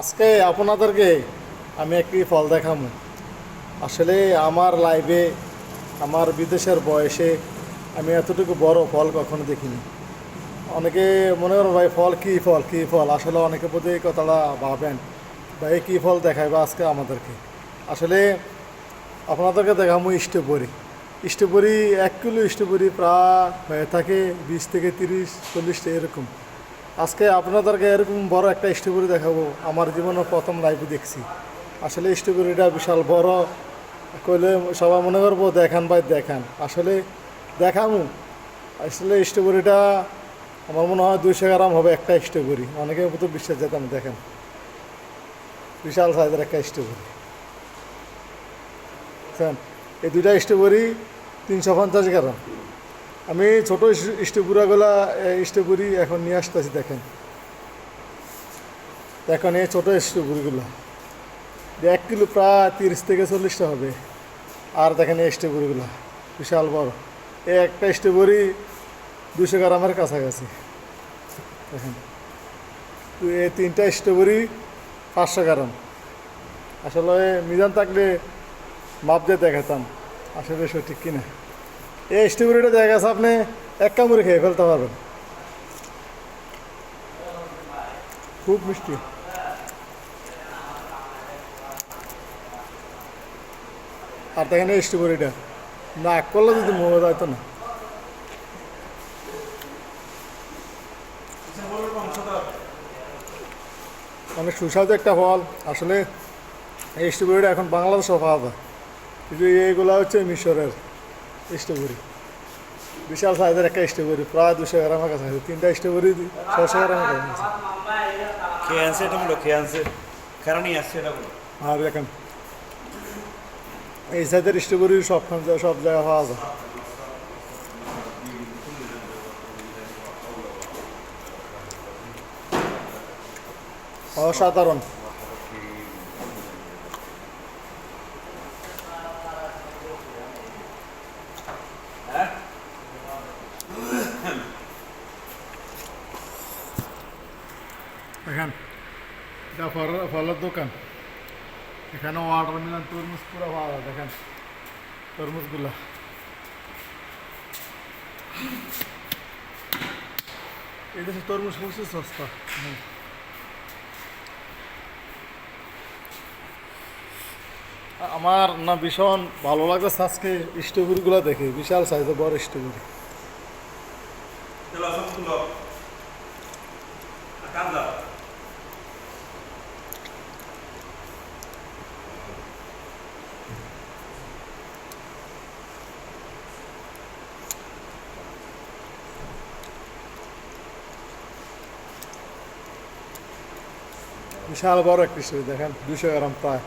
আজকে আপনাদেরকে আমি একটি ফল দেখাবো। আসলে আমার লাইফে আমার বিদেশের বয়সে আমি এতটুকু বড় ফল কখনো দেখিনি। অনেকে মনে করো ভাই ফল কী ফল কী ফল, আসলে অনেকে বোধ এই কথাটা ভাবেন ভাই কী ফল দেখাইবা আজকে আমাদেরকে। আসলে আপনাদেরকে দেখাবো স্ট্রবেরি। স্ট্রবেরি 1 কিলো স্ট্রবেরি প্রায় হয়ে থাকে 20 থেকে 30-40টা এরকম। আজকে আপনাদেরকে এরকম বড় একটা স্ট্রবেরি দেখাবো, আমার জীবনের প্রথম লাইফে দেখছি। আসলে স্ট্রবেরিটা বিশাল বড় কইলে সবাই মনে করবো দেখান ভাই দেখান, আসলে দেখামু। আসলে স্ট্রবেরিটা আমার মনে হয় 200 গ্রাম হবে একটা স্ট্রবেরি, অনেকে তো বিশ্বাস যেতাম। দেখেন বিশাল সাইজের একটা স্ট্রবেরি, বুঝছেন? এই দুইটা স্ট্রবেরি 350 গ্রাম। আমি ছোটো স্ট্রবেরি এখন নিয়ে আসতেছি। দেখেন দেখেন এই ছোটো স্ট্রবেরিগুলো 1 কিলো প্রায় 30 থেকে 40টা হবে। আর দেখেন এই স্ট্রবেরিগুলো বিশাল বড়। এই একটা স্ট্রবেরি 200 গ্রামের কাছাকাছি। দেখেন তো এই 3টা স্ট্রবেরি 500 গ্রাম। আসলে মিজান থাকলে মাপ দিয়ে দেখাতাম আসলে সঠিক কিনা। এই স্ট্রবেরিটা দেখা গেছে আপনি এক কামড়ে খেয়ে ফেলতে পারবেন, খুব মিষ্টি। আর দেখেন এই স্ট্রবেরিটা না করলে যদি মোমো যাইতো না। অনেক সুস্বাদু একটা ফল। আসলে এই স্ট্রবেরিটা এখন বাংলাদেশেও পাওয়া যায়, কিন্তু এইগুলো হচ্ছে মিশরের স্ট্রবেরি। বিশাল সাইজের একটা স্ট্রবেরি প্রায় 200 গ্রামের কাছাকাছি। 3টা স্ট্রবেরি 600 গ্রামের কাছাকাছি। খেয়ে আনছে এটা বলো, খেয়ে আনছে কারণই আসছে এটা বলো। আর দেখেন এই সাইজের স্ট্রবেরি সব জায়গায় পাওয়া যায়। অসাধারণ। দেখেন এটা ফলের দোকান। এখানে ওয়াটারমেলন তরমুজ পুরো পাওয়া যায়। দেখেন তরমুজগুলা এই দেশে তরমুজ প্রচুর সস্তা। আমার না ভীষণ ভালো লাগছে আজকে স্ট্রবেরিগুলো দেখে, বিশাল সাইজের বড় স্ট্রবেরি। চলো সব তুলো কাম দাও। বিশাল বড় একটা স্ট্রবেরি। দেখেন 200 গ্রাম প্রায়।